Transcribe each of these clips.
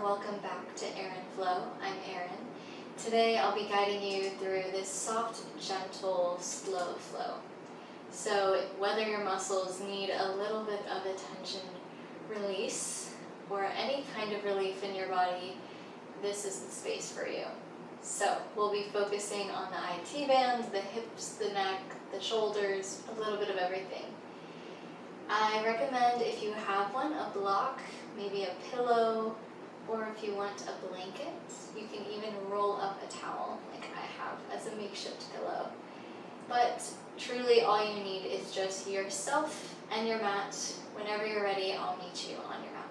Welcome back to Erin Flow. I'm Erin. Today I'll be guiding you through this soft, gentle, slow flow. So whether your muscles need a little bit of a tension release or any kind of relief in your body, this is the space for you. So we'll be focusing on the IT band, the hips, the neck, the shoulders, a little bit of everything. I recommend, if you have one, a block, maybe a pillow, or if you want a blanket, you can even roll up a towel like I have as a makeshift pillow. But truly all you need is just yourself and your mat. Whenever you're ready, I'll meet you on your mat.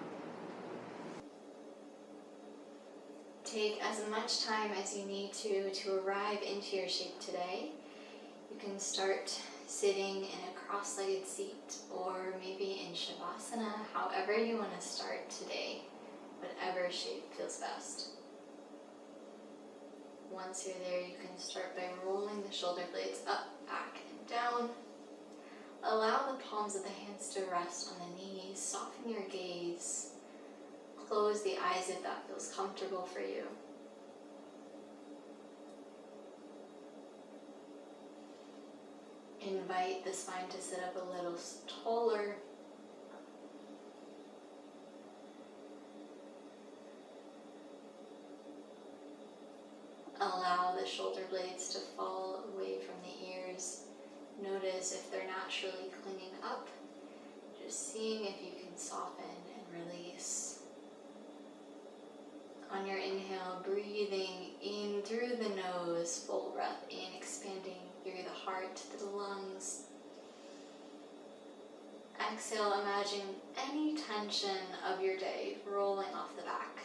Take as much time as you need to arrive into your shape today. You can start sitting in a cross-legged seat or maybe in Shavasana, however you want to start today, whatever shape feels best. Once you're there, you can start by rolling the shoulder blades up, back, and down. Allow the palms of the hands to rest on the knees, soften your gaze. Close the eyes if that feels comfortable for you. Invite the spine to sit up a little taller. Allow the shoulder blades to fall away from the ears. Notice if they're naturally clinging up. Just seeing if you can soften and release. On your inhale, breathing in through the nose, full breath in, expanding through the heart to the lungs. Exhale, imagine any tension of your day rolling off the back.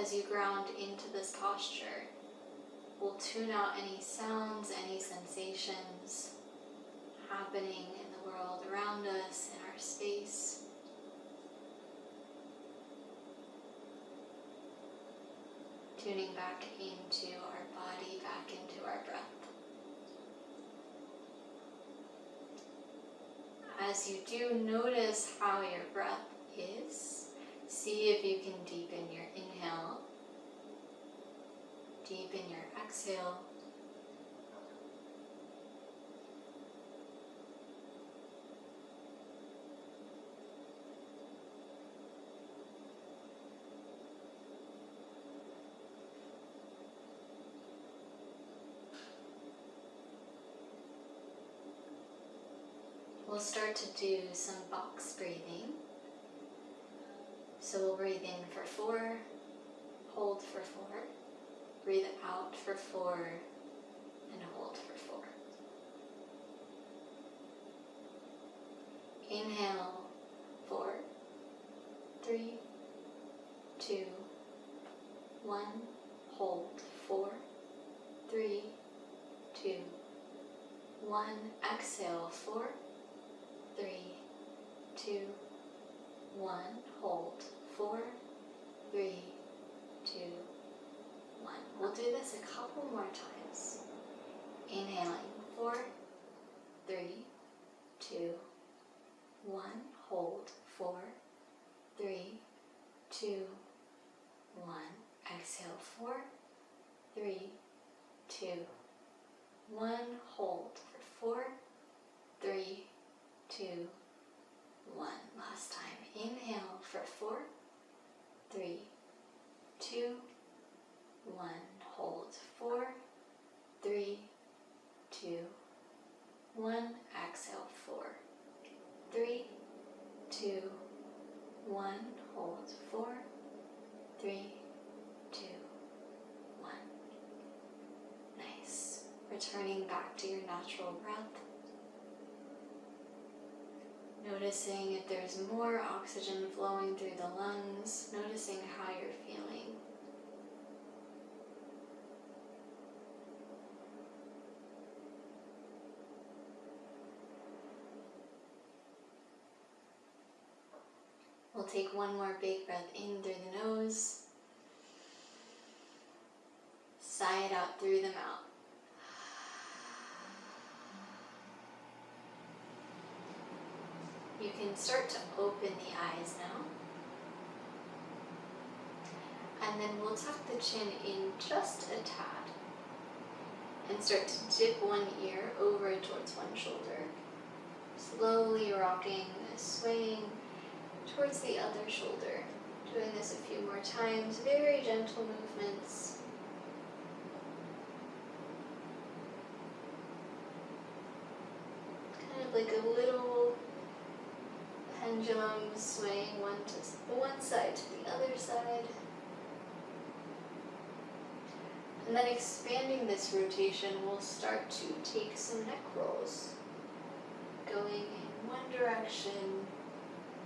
As you ground into this posture, we'll tune out any sounds, any sensations happening in the world around us, in our space. Tuning back into our body, back into our breath. As you do, notice how your breath is. See if you can deepen your inhale, deepen your exhale. We'll start to do some box breathing. So we'll breathe in for 4, hold for 4, breathe out for 4, and hold for 4. Inhale, 4, 3, 2, 1, hold, 4, 3, 2, 1, exhale, 4, 3, 2, 1, hold, 4, 3, 2, 1. We'll do this a couple more times. Inhaling, 4, 3, 2, 1, hold, 4, 3, 2, 1. Exhale, 4, 3, 2, 1, hold for 4, 3, 2, 1. Last time. Inhale for 4, 3, 2, 1. Hold 4, 3, 2, 1. Exhale 4, 3, 2, 1. Hold 4, 3, 2, 1. Nice. Returning back to your natural breath. Noticing if there's more oxygen flowing through the lungs, noticing how you're feeling. We'll take one more big breath in through the nose, sigh it out through the mouth. can start to open the eyes now. And then we'll tuck the chin in just a tad and start to dip one ear over towards one shoulder. Slowly rocking, swaying towards the other shoulder. Doing this a few more times, very gentle movements. Kind of like a little pendulum swaying one side to the other side. And then expanding this rotation, we'll start to take some neck rolls. Going in one direction,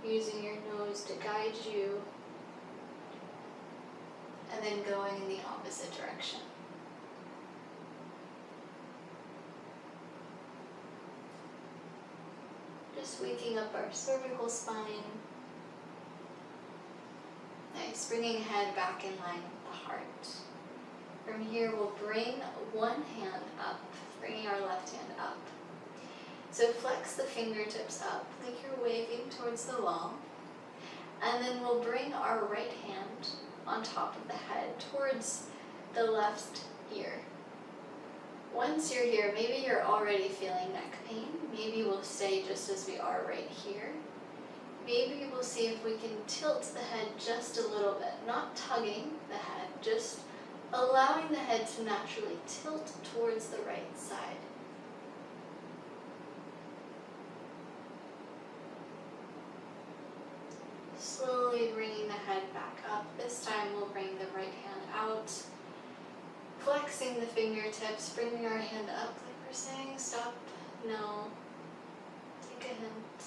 using your nose to guide you, and then going in the opposite direction. Just waking up our cervical spine. Nice, bringing head back in line with the heart. From here, we'll bring one hand up, bringing our left hand up. So flex the fingertips up like you're waving towards the wall. And then we'll bring our right hand on top of the head towards the left ear. Once you're here, maybe you're already feeling neck pain. Maybe we'll stay just as we are right here. Maybe we'll see if we can tilt the head just a little bit, not tugging the head, just allowing the head to naturally tilt towards the right side. Slowly bringing the head back up. This time we'll bring the right hand out, flexing the fingertips, bringing our hand up like we're saying stop, no, take a hint.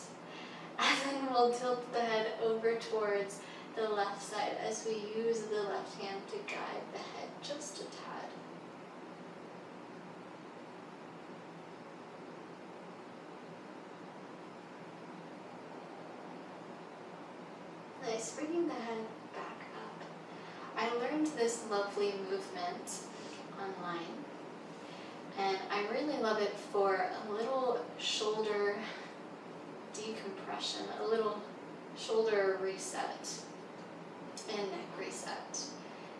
And then we'll tilt the head over towards the left side as we use the left hand to guide the head just a tad. Nice, bringing the head back up. I learned this lovely movement online, and I really love it for a little shoulder decompression, a little shoulder reset and neck reset.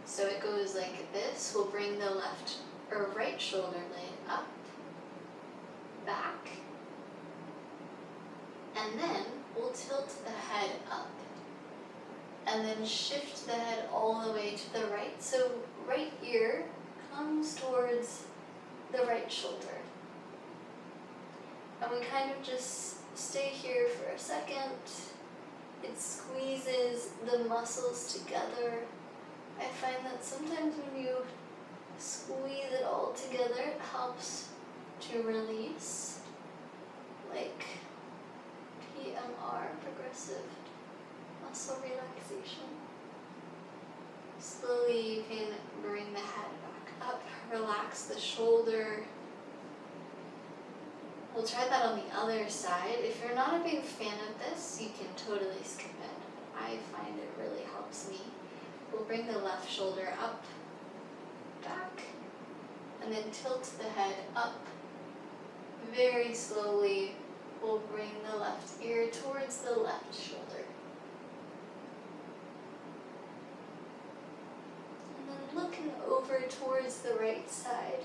So it goes like this. We'll bring the left or right shoulder blade up, back, and then we'll tilt the head up. And then shift the head all the way to the right. So right ear comes towards the right shoulder. And we kind of just stay here for a second. It squeezes the muscles together. I find that sometimes when you squeeze it all together, it helps to release, like PMR, progressive muscle relaxation. Slowly you can bring the head back up, relax the shoulder. We'll try that on the other side. If you're not a big fan of this, you can totally skip it. I find it really helps me. We'll bring the left shoulder up, back, and then tilt the head up. Very slowly, we'll bring the left ear towards the left shoulder. Looking over towards the right side,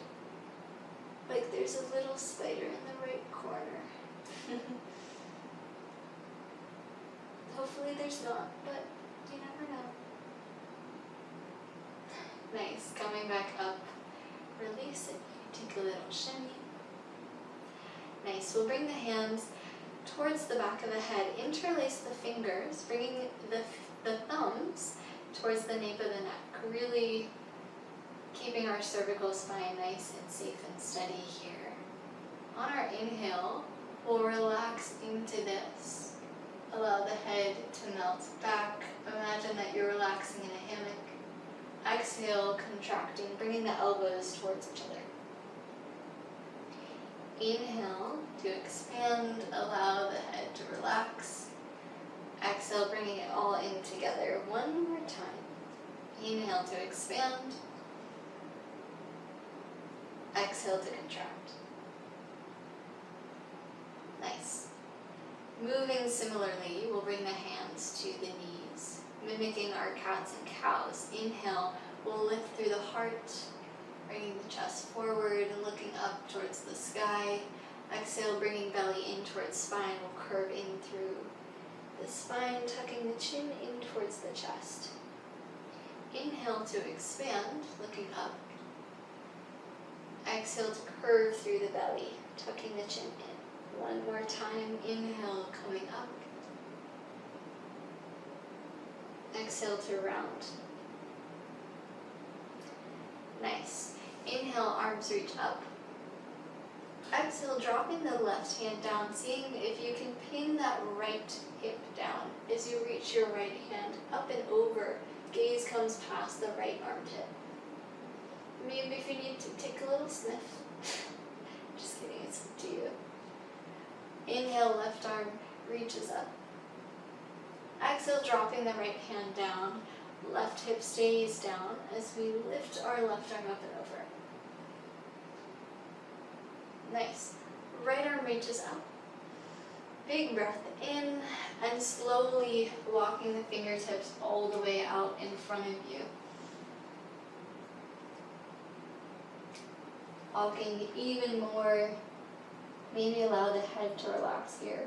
like there's a little spider in the right corner. Hopefully there's not, but you never know. Nice, coming back up, release it, take a little shimmy. Nice, we'll bring the hands towards the back of the head, interlace the fingers, bringing the thumbs towards the nape of the neck, really keeping our cervical spine nice and safe and steady here. On our inhale, we'll relax into this. Allow the head to melt back. Imagine that you're relaxing in a hammock. Exhale, contracting, bringing the elbows towards each other. Inhale to expand, allow the head to relax. Exhale, bringing it all in together. One more time. Inhale to expand. Exhale to contract. Nice. Moving similarly, we'll bring the hands to the knees, mimicking our cats and cows. Inhale, we'll lift through the heart, bringing the chest forward, looking up towards the sky. Exhale, bringing belly in towards spine. We'll curve in through the spine, tucking the chin in towards the chest. Inhale to expand, looking up. Exhale to curve through the belly, tucking the chin in. One more time. Inhale, coming up. Exhale to round. Nice. Inhale, arms reach up. Exhale, dropping the left hand down, seeing if you can pin that right hip down as you reach your right hand up and over. Gaze comes past the right armpit. Maybe if you need to take a little sniff. Just kidding, it's up to you. Inhale, left arm reaches up. Exhale, dropping the right hand down. Left hip stays down as we lift our left arm up and over. Nice. Right arm reaches up. Big breath in and slowly walking the fingertips all the way out in front of you. Walking even more. Maybe allow the head to relax here.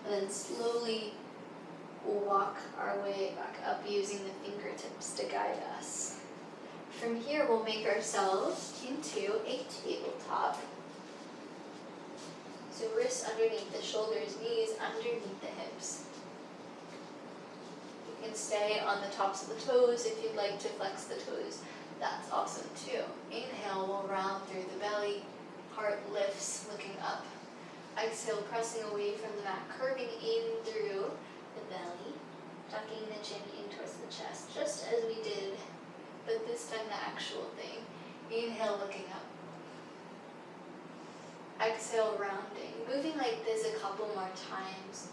And then slowly walk our way back up using the fingertips to guide us. From here, we'll make ourselves into a tabletop. So wrists underneath the shoulders, knees underneath the hips. You can stay on the tops of the toes if you'd like to flex the toes. That's awesome too. Inhale, we'll round through the belly. Heart lifts, looking up. Exhale, pressing away from the mat, curving in through the belly, tucking the chin in towards the chest, just as we did, but this time the actual thing. Inhale, looking up. Exhale, rounding. Moving like this a couple more times,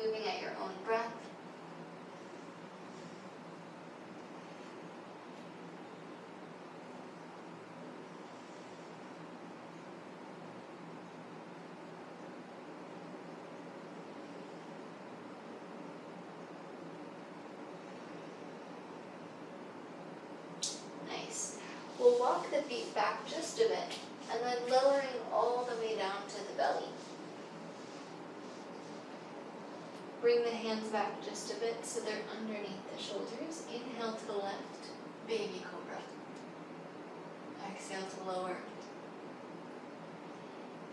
moving at your own breath. We'll walk the feet back just a bit, and then lowering all the way down to the belly. Bring the hands back just a bit so they're underneath the shoulders. Inhale to the left, baby cobra. Exhale to lower.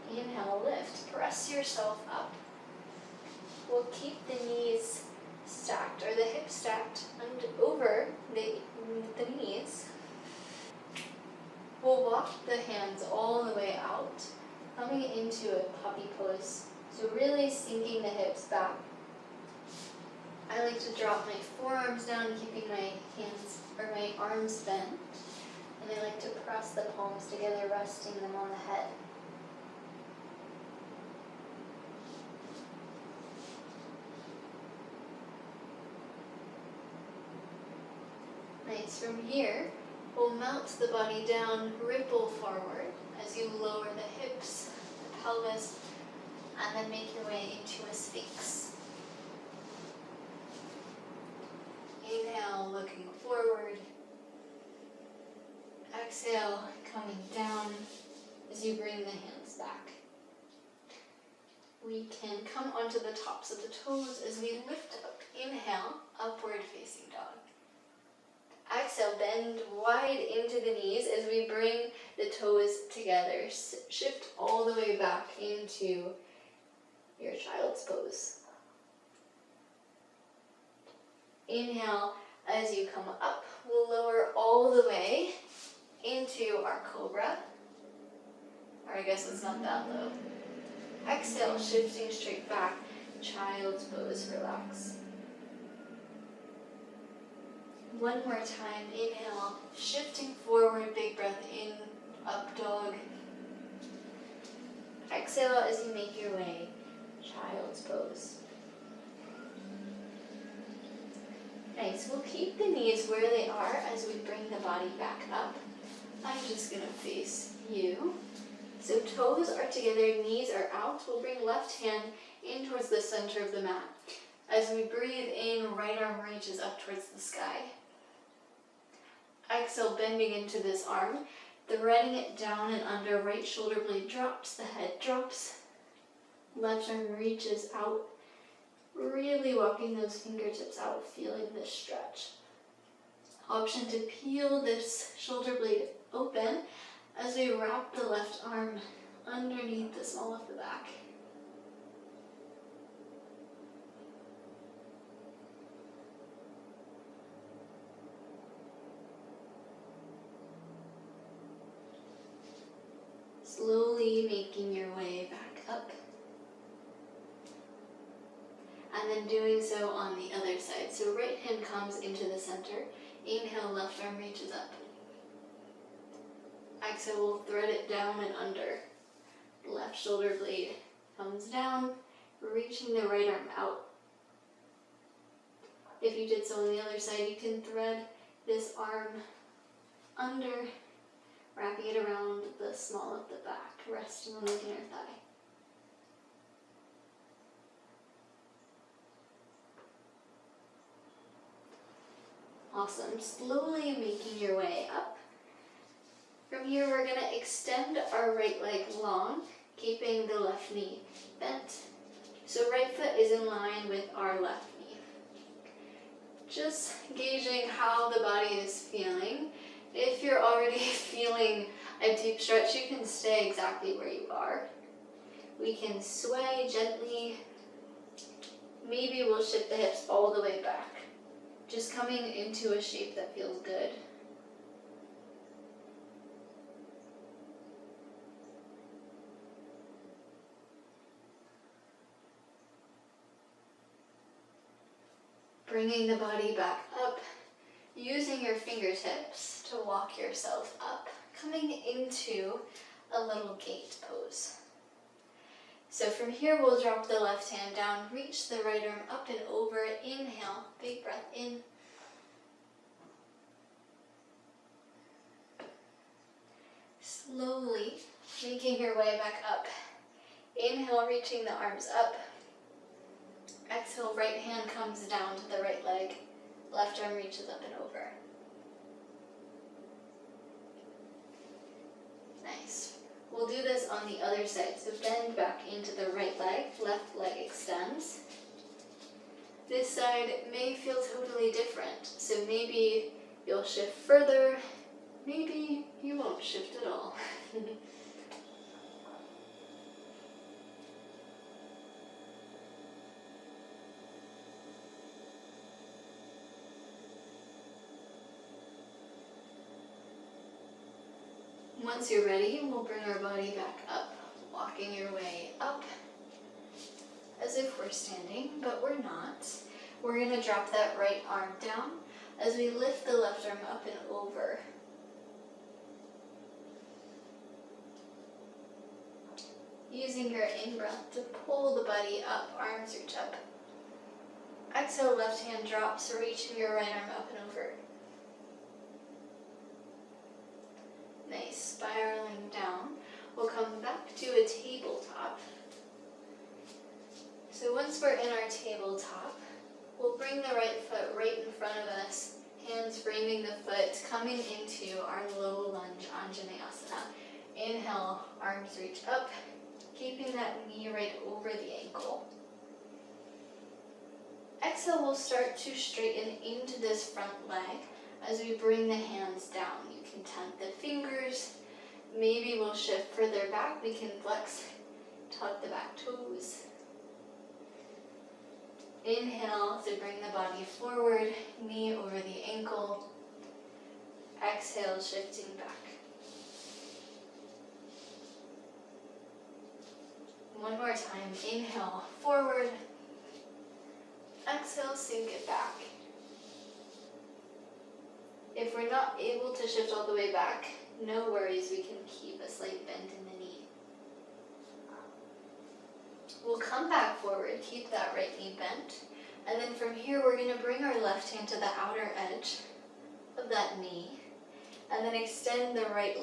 Inhale, lift. Press yourself up. We'll keep the knees stacked, or the hips stacked, and over the knees. We'll walk the hands all the way out, coming into a puppy pose. So really sinking the hips back. I like to drop my forearms down, keeping my hands or my arms bent. And I like to press the palms together, resting them on the head. Nice. From here, we'll melt the body down, ripple forward as you lower the hips, the pelvis, and then make your way into a sphinx. Inhale, looking forward. Exhale, coming down as you bring the hands back. We can come onto the tops of the toes as we lift up. Inhale, upward facing dog. Exhale, bend wide into the knees as we bring the toes together. Shift all the way back into your child's pose. Inhale, as you come up, we'll lower all the way into our cobra. Or I guess it's not that low. Exhale, shifting straight back, child's pose, relax. One more time, inhale, shifting forward, big breath in, up dog. Exhale as you make your way, child's pose. Nice, we'll keep the knees where they are as we bring the body back up. I'm just gonna face you. So toes are together, knees are out. We'll bring left hand in towards the center of the mat. As we breathe in, right arm reaches up towards the sky. Exhale, bending into this arm, threading it down and under, right shoulder blade drops, the head drops. Left arm reaches out, really walking those fingertips out, feeling this stretch. Option to peel this shoulder blade open as we wrap the left arm underneath the small of the back. Slowly making your way back up. And then doing so on the other side. So right hand comes into the center. Inhale, left arm reaches up. Exhale, we'll thread it down and under. Left shoulder blade comes down, reaching the right arm out. If you did so on the other side, you can thread this arm under, wrapping it around the small of the back, resting on the inner thigh. Awesome. Slowly making your way up. From here, we're going to extend our right leg long, keeping the left knee bent. So right foot is in line with our left knee. Just gauging how the body is feeling. If you're already feeling a deep stretch, you can stay exactly where you are. We can sway gently. Maybe we'll shift the hips all the way back. Just coming into a shape that feels good. Bringing the body back up, using your fingertips to walk yourself up, coming into a little gate pose. So from here, we'll drop the left hand down, reach the right arm up and over. Inhale, big breath in. Slowly making your way back up. Inhale, reaching the arms up. Exhale, right hand comes down to the right leg. Left arm reaches up and over. Nice. We'll do this on the other side. So bend back into the right leg. Left leg extends. This side may feel totally different. So maybe you'll shift further. Maybe you won't shift at all. Once you're ready, we'll bring our body back up, walking your way up as if we're standing, but we're not. We're going to drop that right arm down as we lift the left arm up and over. Using your in-breath to pull the body up, arms reach up. Exhale, left hand drops, reaching your right arm up and over. Nice, spiraling down. We'll come back to a tabletop. So once we're in our tabletop, we'll bring the right foot right in front of us, hands framing the foot, coming into our low lunge Anjaneyasana. Inhale, arms reach up, keeping that knee right over the ankle. Exhale, we'll start to straighten into this front leg as we bring the hands down. You can tent the fingers. Maybe we'll shift further back. We can flex, tuck the back toes. Inhale to bring the body forward, knee over the ankle. Exhale, shifting back. One more time. Inhale, forward. Exhale, sink it back. If we're not able to shift all the way back, no worries, we can keep a slight bend in the knee. We'll come back forward, keep that right knee bent, and then from here we're going to bring our left hand to the outer edge of that knee, and then extend the right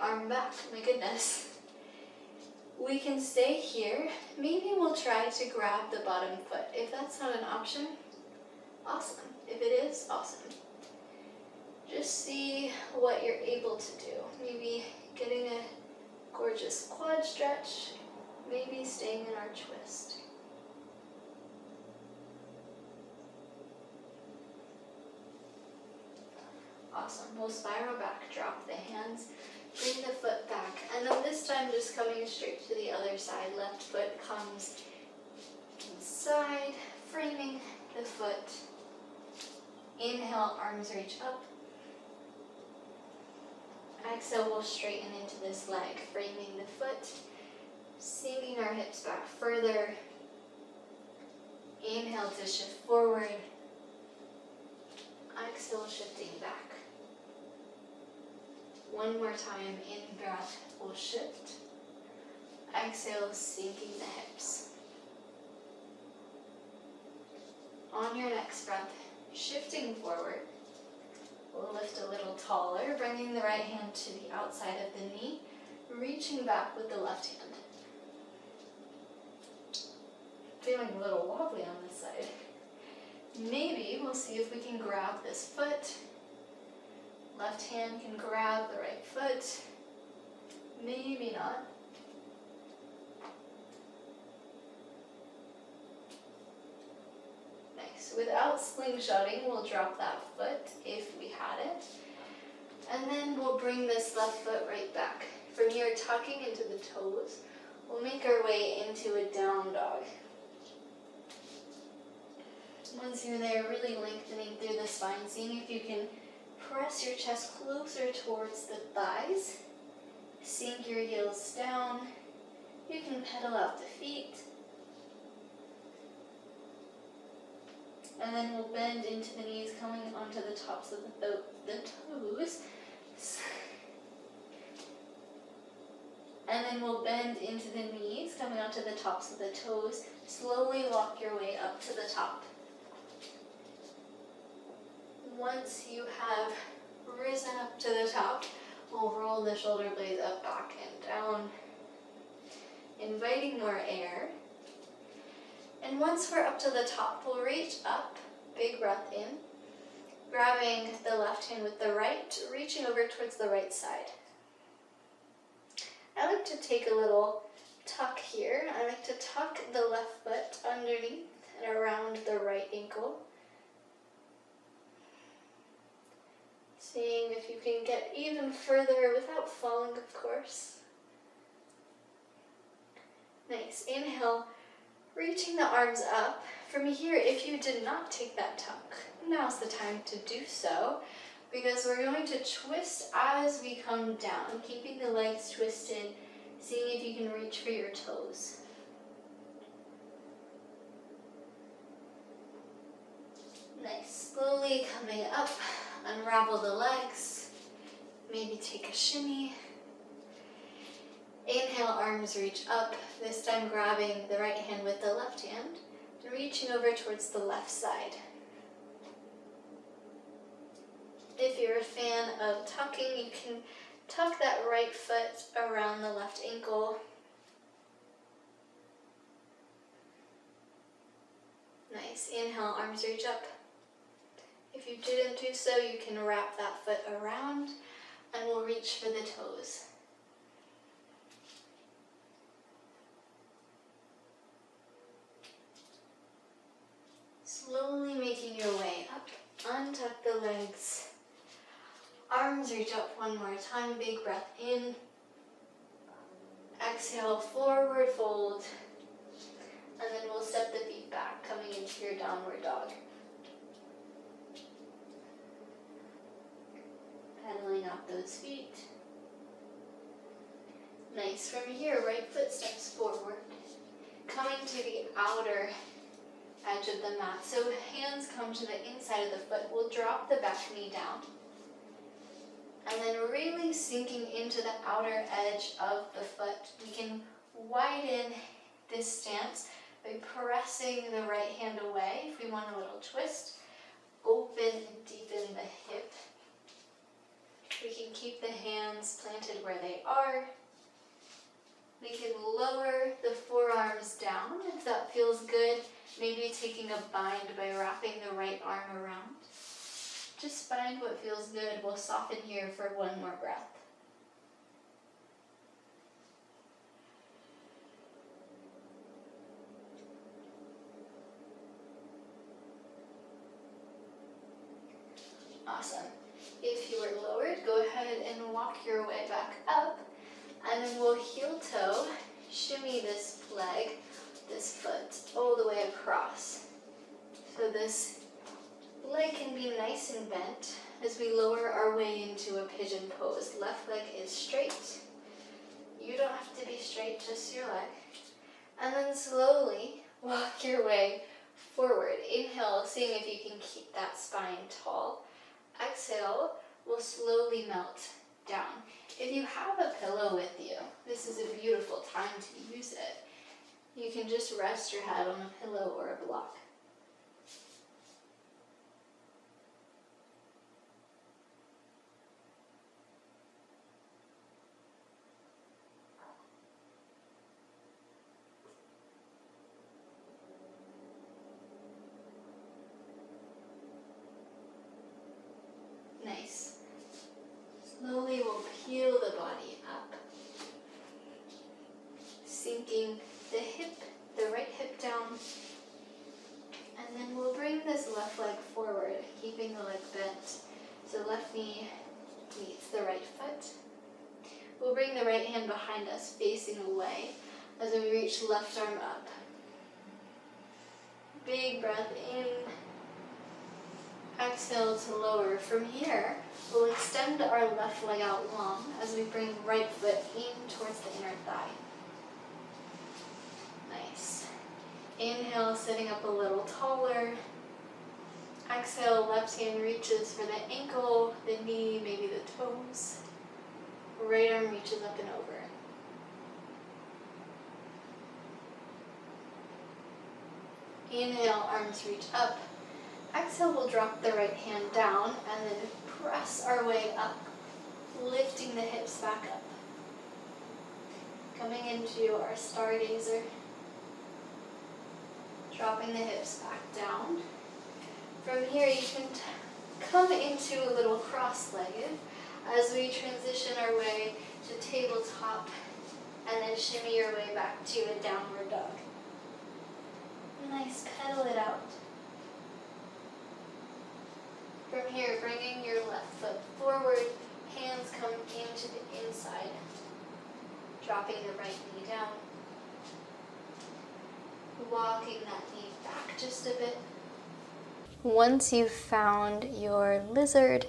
arm back. My goodness. We can stay here. Maybe we'll try to grab the bottom foot. If that's not an option, awesome. If it is, awesome. Just see what you're able to do. Maybe getting a gorgeous quad stretch, maybe staying in our twist. Awesome. We'll spiral back, drop the hands, bring the foot back, and then this time just coming straight to the other side. Left foot comes inside, framing the foot. Inhale, arms reach up. Exhale, we'll straighten into this leg, framing the foot, sinking our hips back further. Inhale to shift forward. Exhale, shifting back. One more time, in breath, we'll shift. Exhale, sinking the hips. On your next breath, shifting forward. We'll lift a little taller, bringing the right hand to the outside of the knee, reaching back with the left hand. Feeling a little wobbly on this side. Maybe we'll see if we can grab this foot. Left hand can grab the right foot. Maybe not. Nice. Without slingshotting, we'll drop that foot if we had it. And then we'll bring this left foot right back. From here, tucking into the toes, we'll make our way into a down dog. Once you're there, really lengthening through the spine, seeing if you can press your chest closer towards the thighs. Sink your heels down. You can pedal out the feet. And then we'll bend into the knees, coming onto the tops of the toes. And then we'll bend into the knees, coming onto the tops of the toes. Slowly walk your way up to the top. Once you have risen up to the top, we'll roll the shoulder blades up, back, and down, inviting more air. And once we're up to the top, we'll reach up, big breath in, grabbing the left hand with the right, reaching over towards the right side. I like to take a little tuck here. I like to tuck the left foot underneath and around the right ankle. Seeing if you can get even further without falling, of course. Nice. Inhale, reaching the arms up. From here, if you did not take that tuck, now's the time to do so, because we're going to twist as we come down, keeping the legs twisted, seeing if you can reach for your toes. Nice. Slowly coming up. Unravel the legs, maybe take a shimmy. Inhale, arms reach up, this time grabbing the right hand with the left hand, and reaching over towards the left side. If you're a fan of tucking, you can tuck that right foot around the left ankle. Nice. Inhale, arms reach up. If you didn't do so, you can wrap that foot around and we'll reach for the toes. Slowly making your way up, untuck the legs. Arms reach up one more time, big breath in. Exhale, forward fold. And then we'll step the feet back, coming into your downward dog. Pedaling out those feet. Nice. From here, right foot steps forward, coming to the outer edge of the mat. So hands come to the inside of the foot. We'll drop the back knee down. And then really sinking into the outer edge of the foot. We can widen this stance by pressing the right hand away if we want a little twist. Open and deepen the hip. We can keep the hands planted where they are. We can lower the forearms down if that feels good. Maybe taking a bind by wrapping the right arm around. Just find what feels good. We'll soften here for one more breath. Awesome. If you are lowered, go ahead and walk your way back up. And then we'll heel toe, shimmy this leg, this foot, all the way across. So this leg can be nice and bent as we lower our way into a pigeon pose. Left leg is straight. You don't have to be straight, just your leg. And then slowly walk your way forward. Inhale, seeing if you can keep that spine tall. Exhale, we'll slowly melt down. If you have a pillow with you, this is a beautiful time to use it. You can just rest your head on a pillow or a block. Nice. Slowly we'll peel the body up, sinking the right hip down, and then we'll bring this left leg forward, keeping the leg bent. So left knee meets the right foot. We'll bring the right hand behind us, facing away, as we reach left arm up. Big breath in. Exhale to lower. From here, we'll extend our left leg out long as we bring right foot in towards the inner thigh. Nice. Inhale, sitting up a little taller. Exhale, left hand reaches for the ankle, the knee, maybe the toes. Right arm reaches up and over. Inhale, arms reach up. Exhale, we'll drop the right hand down and then press our way up, lifting the hips back up. Coming into our stargazer, dropping the hips back down. From here, you can come into a little cross-legged as we transition our way to tabletop and then shimmy your way back to a downward dog. Nice, pedal it out. From here, bringing your left foot forward, hands come into the inside, dropping the right knee down, walking that knee back just a bit. Once you've found your lizard,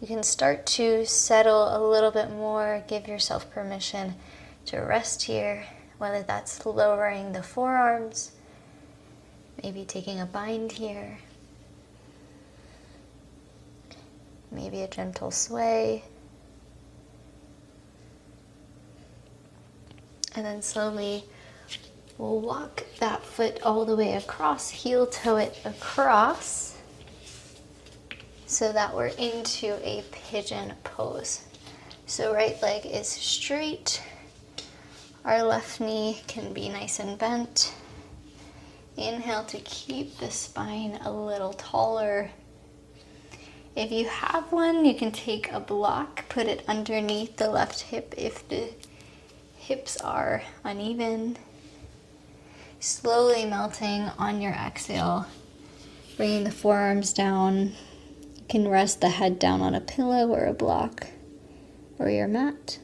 you can start to settle a little bit more, give yourself permission to rest here, whether that's lowering the forearms, maybe taking a bind here, maybe a gentle sway, and then slowly we'll walk that foot all the way across, heel toe it across, so that we're into a pigeon pose. So right leg is straight, our left knee can be nice and bent. Inhale to keep the spine a little taller. If you have one, you can take a block, put it underneath the left hip if the hips are uneven. Slowly melting on your exhale, bringing the forearms down. You can rest the head down on a pillow or a block or your mat.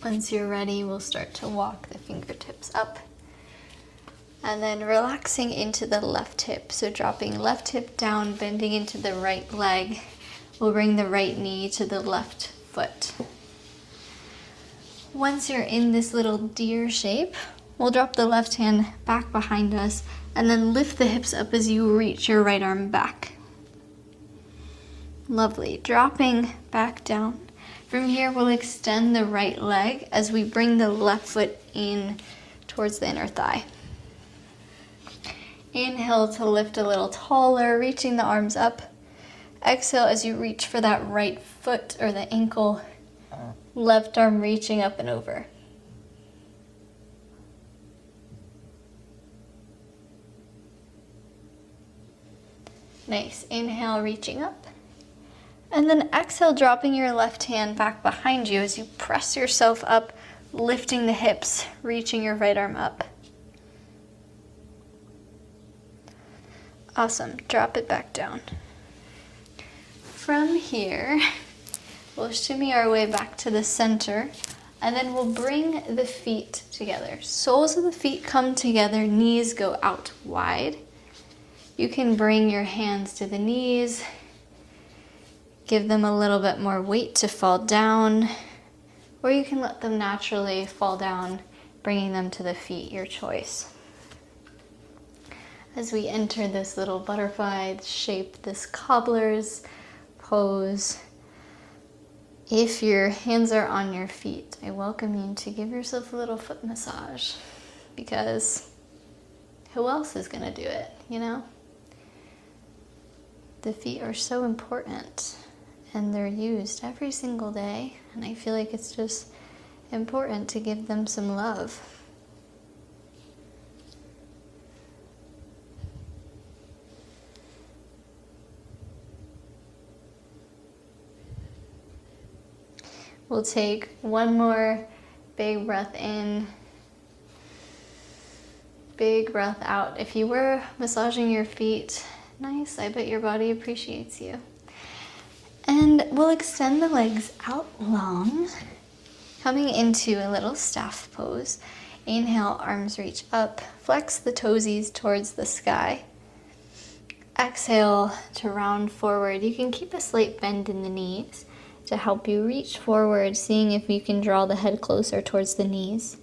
Once you're ready, we'll start to walk the fingertips up and then relaxing into the left hip. So dropping left hip down, bending into the right leg. We'll bring the right knee to the left foot. Once you're in this little deer shape, we'll drop the left hand back behind us and then lift the hips up as you reach your right arm back. Lovely. Dropping back down. From here, we'll extend the right leg as we bring the left foot in towards the inner thigh. Inhale to lift a little taller, reaching the arms up. Exhale as you reach for that right foot or the ankle. Left arm reaching up and over. Nice. Inhale, reaching up. And then exhale, dropping your left hand back behind you as you press yourself up, lifting the hips, reaching your right arm up. Awesome. Drop it back down. From here, we'll shimmy our way back to the center, and then we'll bring the feet together. Soles of the feet come together, knees go out wide. You can bring your hands to the knees, give them a little bit more weight to fall down, or you can let them naturally fall down, bringing them to the feet, your choice. As we enter this little butterfly shape, this cobbler's pose, if your hands are on your feet, I welcome you to give yourself a little foot massage, because who else is gonna do it, you know? The feet are so important, and they're used every single day, and I feel like it's just important to give them some love. We'll take one more big breath in, big breath out. If you were massaging your feet, nice, I bet your body appreciates you. And we'll extend the legs out long, coming into a little staff pose. Inhale, arms reach up, flex the toesies towards the sky. Exhale to round forward. You can keep a slight bend in the knees to help you reach forward, seeing if you can draw the head closer towards the knees.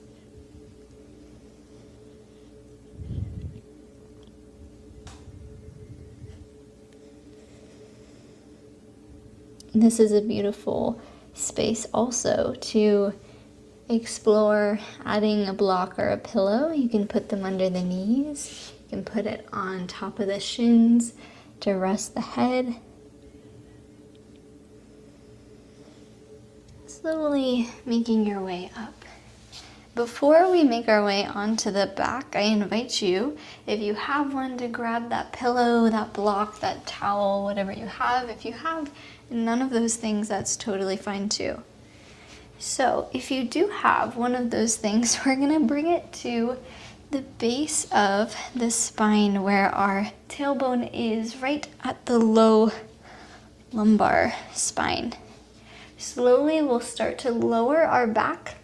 This is a beautiful space also to explore adding a block or a pillow. You can put them under the knees. You can put it on top of the shins to rest the head. Slowly making your way up. Before we make our way onto the back, I invite you, if you have one, to grab that pillow, that block, that towel, whatever you have. If you have none of those things, that's totally fine too. So if you do have one of those things, we're gonna bring it to the base of the spine where our tailbone is, right at the low lumbar spine. Slowly we'll start to lower our back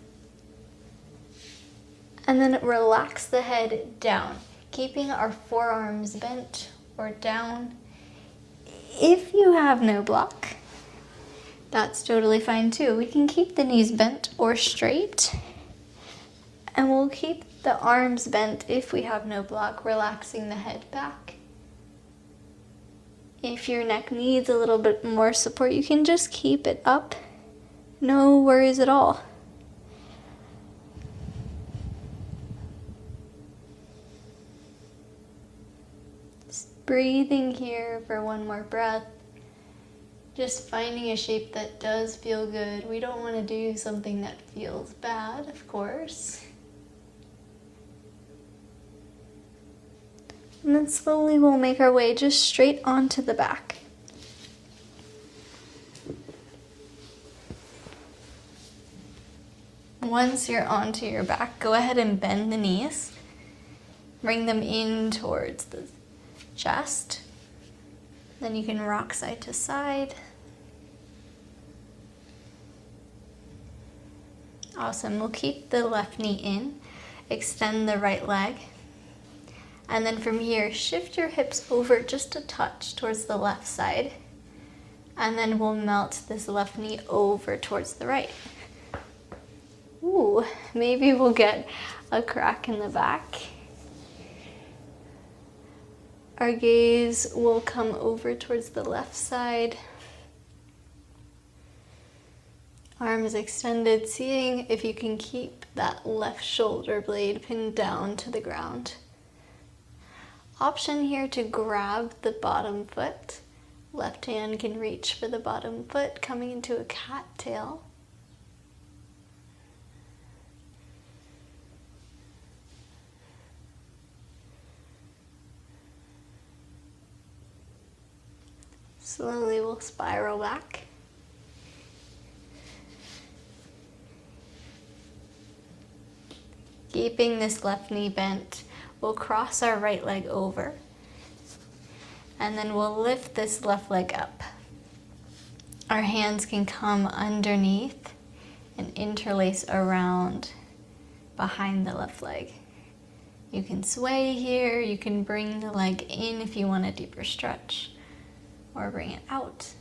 and then relax the head down, keeping our forearms bent or down. If you have no block, that's totally fine too. We can keep the knees bent or straight, and we'll keep the arms bent if we have no block, relaxing the head back. If your neck needs a little bit more support, you can just keep it up. No worries at all. Just breathing here for one more breath. Just finding a shape that does feel good. We don't want to do something that feels bad, of course. And then slowly we'll make our way just straight onto the back. Once you're onto your back, go ahead and bend the knees. Bring them in towards the chest. Then you can rock side to side. Awesome. We'll keep the left knee in, extend the right leg, and then from here, shift your hips over just a touch towards the left side, and then we'll melt this left knee over towards the right. Ooh, maybe we'll get a crack in the back. Our gaze will come over towards the left side. Arms extended, seeing if you can keep that left shoulder blade pinned down to the ground. Option here to grab the bottom foot. Left hand can reach for the bottom foot, coming into a cattail. Slowly we'll spiral back. Keeping this left knee bent, we'll cross our right leg over. And then we'll lift this left leg up. Our hands can come underneath and interlace around behind the left leg. You can sway here, you can bring the leg in if you want a deeper stretch, or bring it out.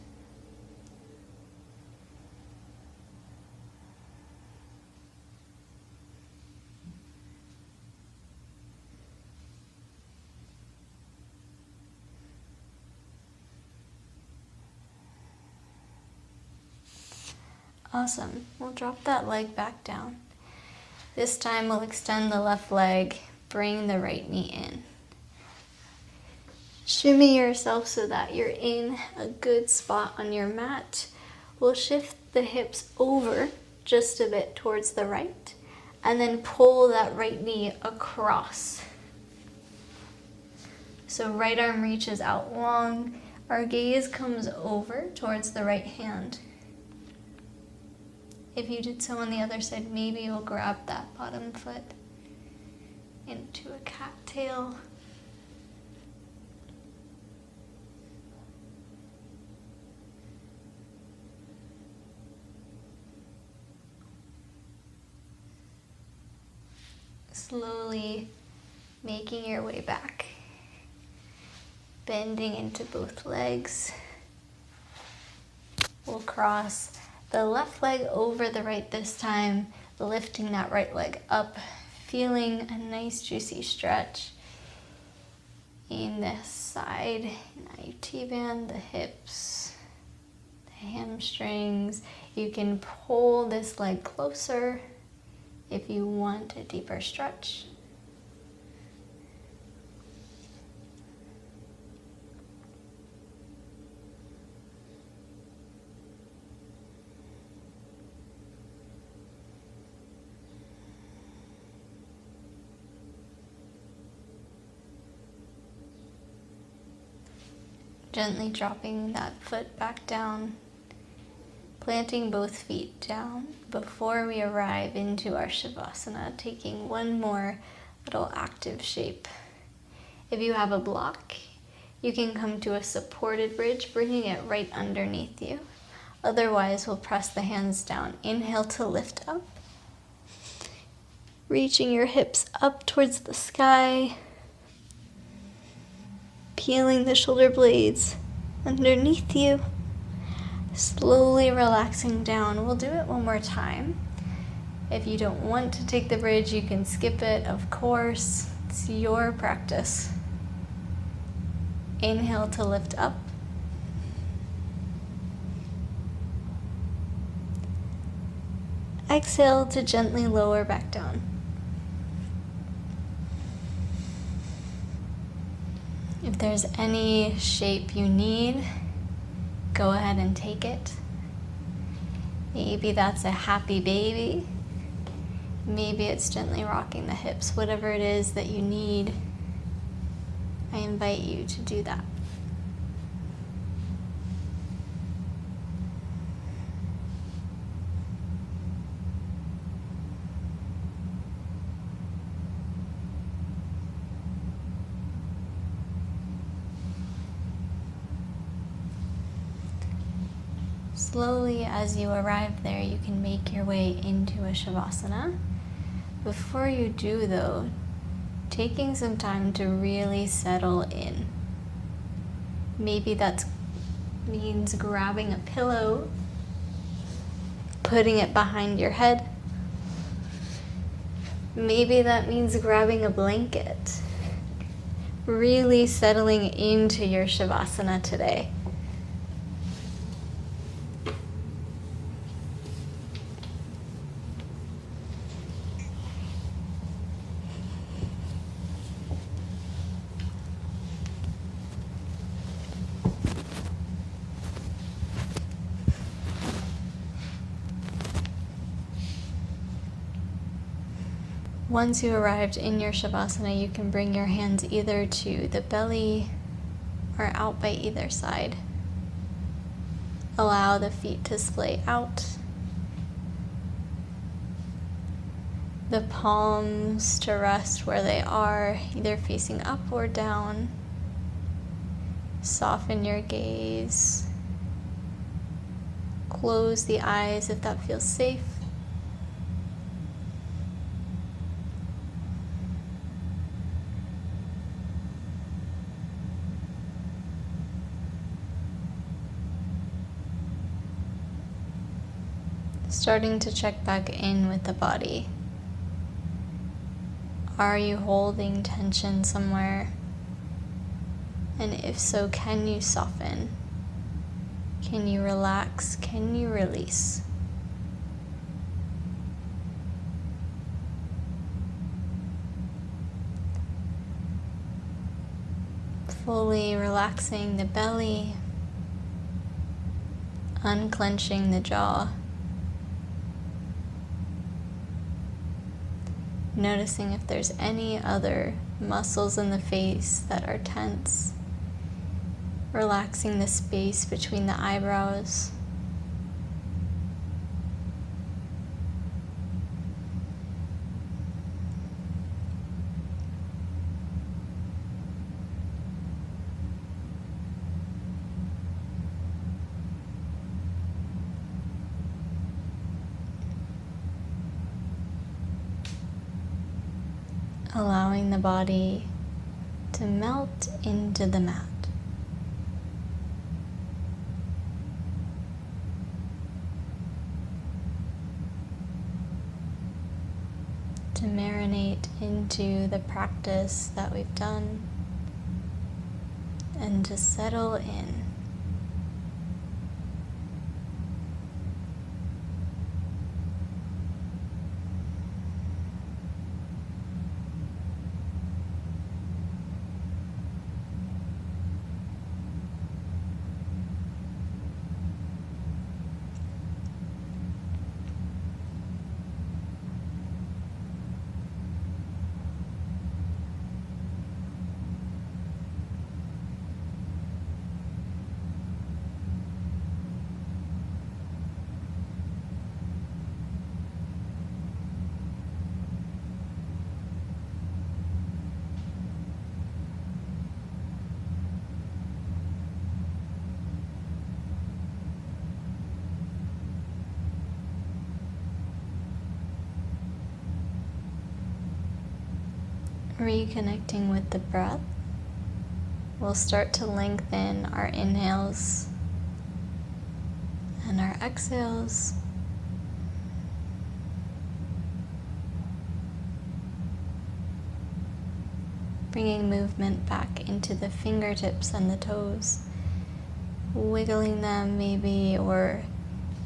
Awesome. We'll drop that leg back down. This time we'll extend the left leg, bring the right knee in. Shimmy yourself so that you're in a good spot on your mat. We'll shift the hips over just a bit towards the right, and then pull that right knee across. So right arm reaches out long. Our gaze comes over towards the right hand. If you did so on the other side, maybe you'll grab that bottom foot into a cattail. Slowly making your way back. Bending into both legs. We'll cross the left leg over the right this time, lifting that right leg up, feeling a nice juicy stretch in the side. Now you T-band the hips, the hamstrings. You can pull this leg closer if you want a deeper stretch. Gently dropping that foot back down, planting both feet down before we arrive into our Shavasana, taking one more little active shape. If you have a block, you can come to a supported bridge, bringing it right underneath you. Otherwise, we'll press the hands down. Inhale to lift up, reaching your hips up towards the sky. Peeling the shoulder blades underneath you, slowly relaxing down. We'll do it one more time. If you don't want to take the bridge, you can skip it, of course. It's your practice. Inhale to lift up. Exhale to gently lower back down. If there's any shape you need, go ahead and take it. Maybe that's a happy baby. Maybe it's gently rocking the hips. Whatever it is that you need, I invite you to do that. Slowly, as you arrive there, you can make your way into a Shavasana. Before you do, though, taking some time to really settle in. Maybe that means grabbing a pillow, putting it behind your head. Maybe that means grabbing a blanket. Really settling into your Shavasana today. Once you arrived in your Shavasana, you can bring your hands either to the belly or out by either side. Allow the feet to splay out. The palms to rest where they are, either facing up or down. Soften your gaze. Close the eyes if that feels safe. Starting to check back in with the body. Are you holding tension somewhere? And if so, can you soften? Can you relax? Can you release? Fully relaxing the belly, unclenching the jaw. Noticing if there's any other muscles in the face that are tense. Relaxing the space between the eyebrows. Allowing the body to melt into the mat. To marinate into the practice that we've done and to settle in. Reconnecting with the breath, we'll start to lengthen our inhales and our exhales. Bringing movement back into the fingertips and the toes, wiggling them maybe, or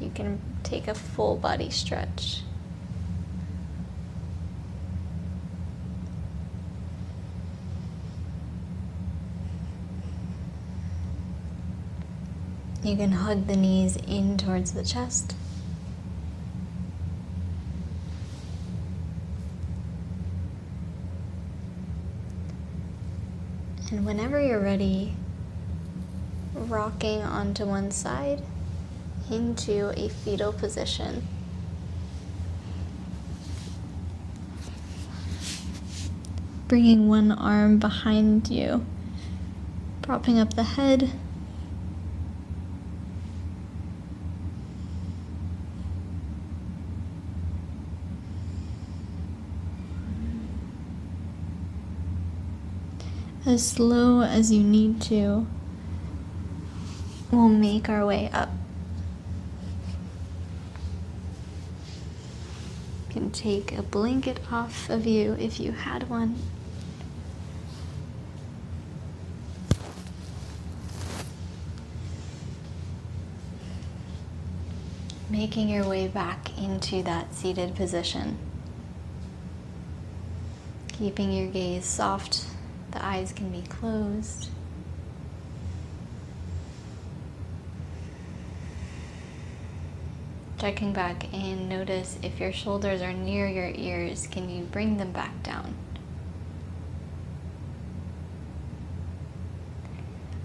you can take a full body stretch. You can hug the knees in towards the chest. And whenever you're ready, rocking onto one side into a fetal position. Bringing one arm behind you, propping up the head. As slow as you need to, we'll make our way up. You can take a blanket off of you if you had one. Making your way back into that seated position. Keeping your gaze soft. The eyes can be closed. Checking back in, notice if your shoulders are near your ears, can you bring them back down?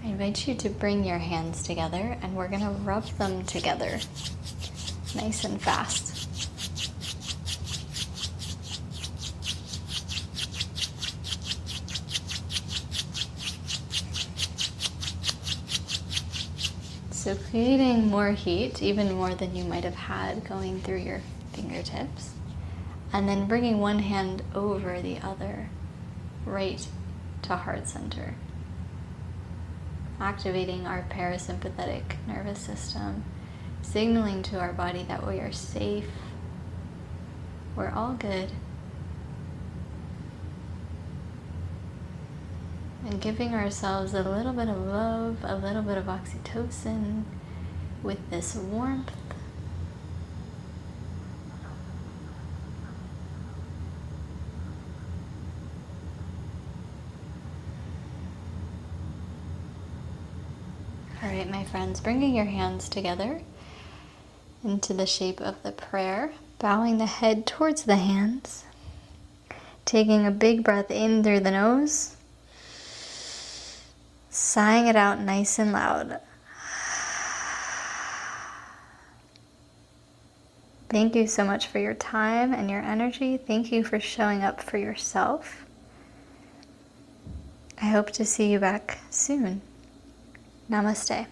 I invite you to bring your hands together and we're going to rub them together nice and fast. So creating more heat, even more than you might have had going through your fingertips. And then bringing one hand over the other, right to heart center. Activating our parasympathetic nervous system, signaling to our body that we are safe, we're all good. And giving ourselves a little bit of love, a little bit of oxytocin with this warmth. All right, my friends, bringing your hands together into the shape of the prayer, bowing the head towards the hands, taking a big breath in through the nose, sighing it out nice and loud. Thank you so much for your time and your energy. Thank you for showing up for yourself. I hope to see you back soon. Namaste.